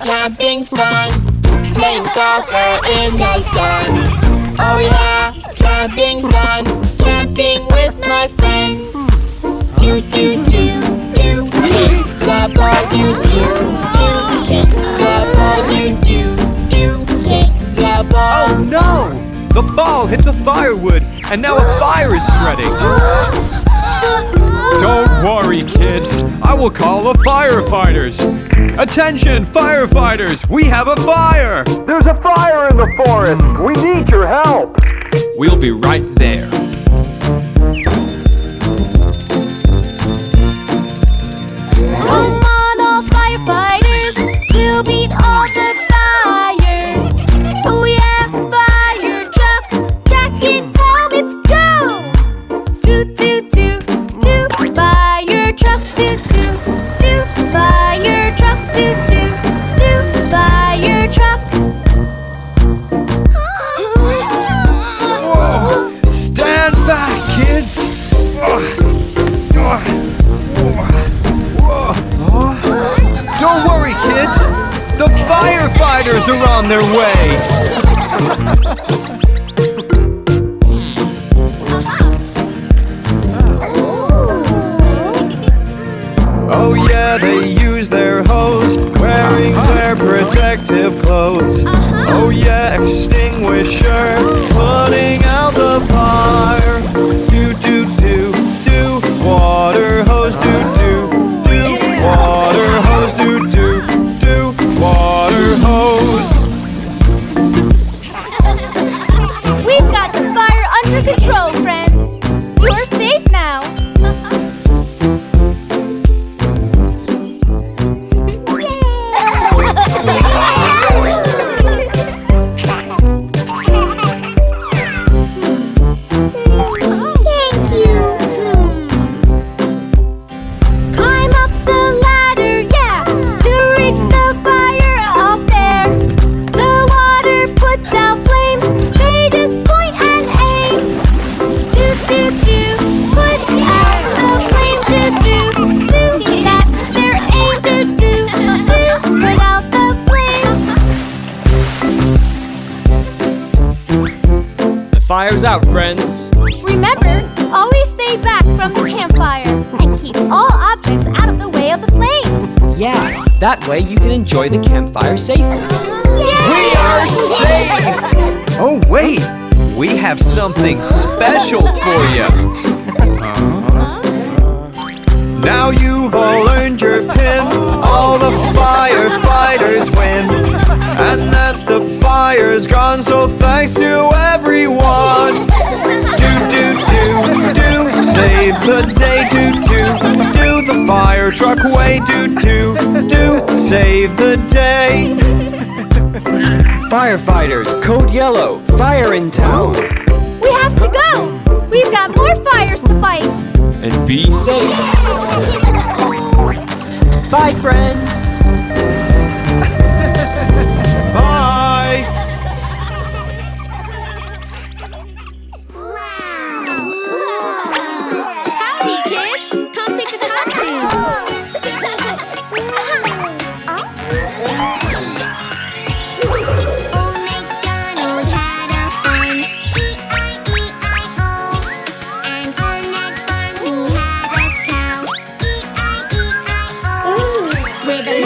Camping's fun, playing soccer in the sun. Oh yeah, camping's fun, camping with my friends. Do do do do, kick the ball, do do do, kick the ball, do do do, kick the ball. Oh no! The ball hit the firewood, and now a fire is spreading. Don't worry, kids. I will call the firefighters. Attention, firefighters! We have a fire! There's a fire in the forest! We need your help! We'll be right there. Come on, all firefighters! We'll beat all the fires! Oh yeah, fire truck! Jacket, helmets, go! Toot, toot, toot, toot! Fire truck, toot, toot, toot! Fire truck, toot, toot, toot! Fire truck! Stand back, kids! Don't worry, kids! The firefighters are on their way! Oh yeah, they use their hose, wearing their protective clothes. Oh yeah, extinguisher, putting out the fire. Do do do do, water hose, do do do, water hose, do do do, water hose. We've got the fire under control, friends! You're safe now! campfire's out, friends. Remember, always stay back from the campfire and keep all objects out of the way of the flames. Yeah, that way you can enjoy the campfire safely. We are safe! Oh, wait! We have something special for you. Now you've all earned your pin. All the firefighters win. And that's the fire's gone, so thanks to everyone. Do, save the day. Do, the fire truck way. Do, save the day. Firefighters, code yellow, fire in town. We have to go! We've got more fires to fight! And be safe. Bye, friends. Bye. Howdy, kids! Come pick a costume! Old MacDonald had a farm, E-I-E-I-O. And on that farm he had a cow, E-I-E-I-O. With a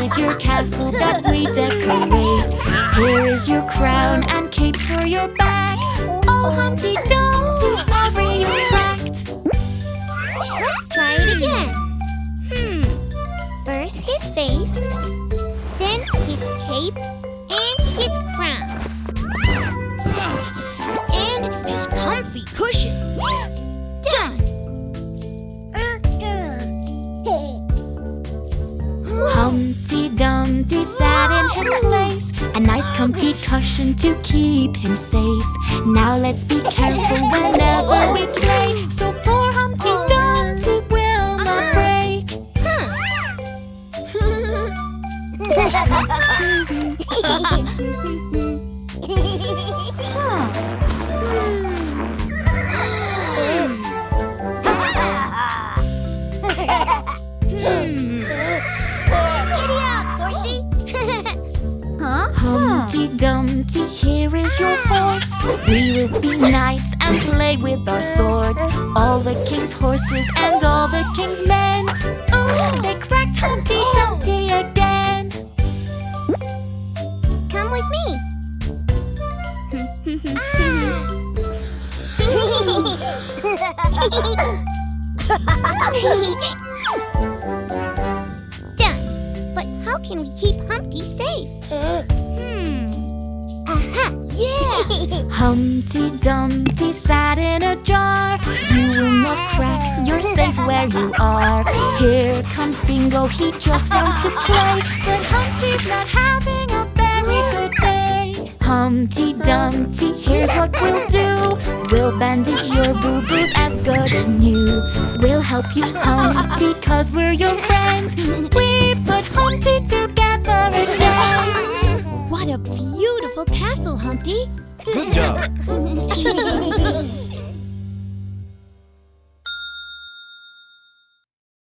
is your castle that we decorate. Here is your crown and cape for your back. Oh, Humpty Dumpty, sorry you cracked. Let's try it again. First his face, then his cape and his crown. And his comfy cushion. Done! Humpty Dumpty sat in his place, a nice comfy cushion to keep him safe. Now let's be careful whenever we play, so poor Humpty Dumpty will not break. Giddy up, horsey! Humpty Dumpty, here is your horse. We will be knights and play with our swords. All the king's horses and all the king's men. Ooh, they cracked Humpty Dumpty again. Come with me. Done. But how can we keep Humpty safe? Aha! Yeah! Humpty Dumpty sat in a jar. You will not crack, you're safe where you are. Here comes Bingo, he just wants to play, but Humpty's not having a very good day. Humpty Dumpty, here's what we'll do. We'll bandage your boo-boos as good as new. We'll help you, Humpty, 'cause we're your friends. We put Humpty together again. What a beautiful castle, Humpty! Good job.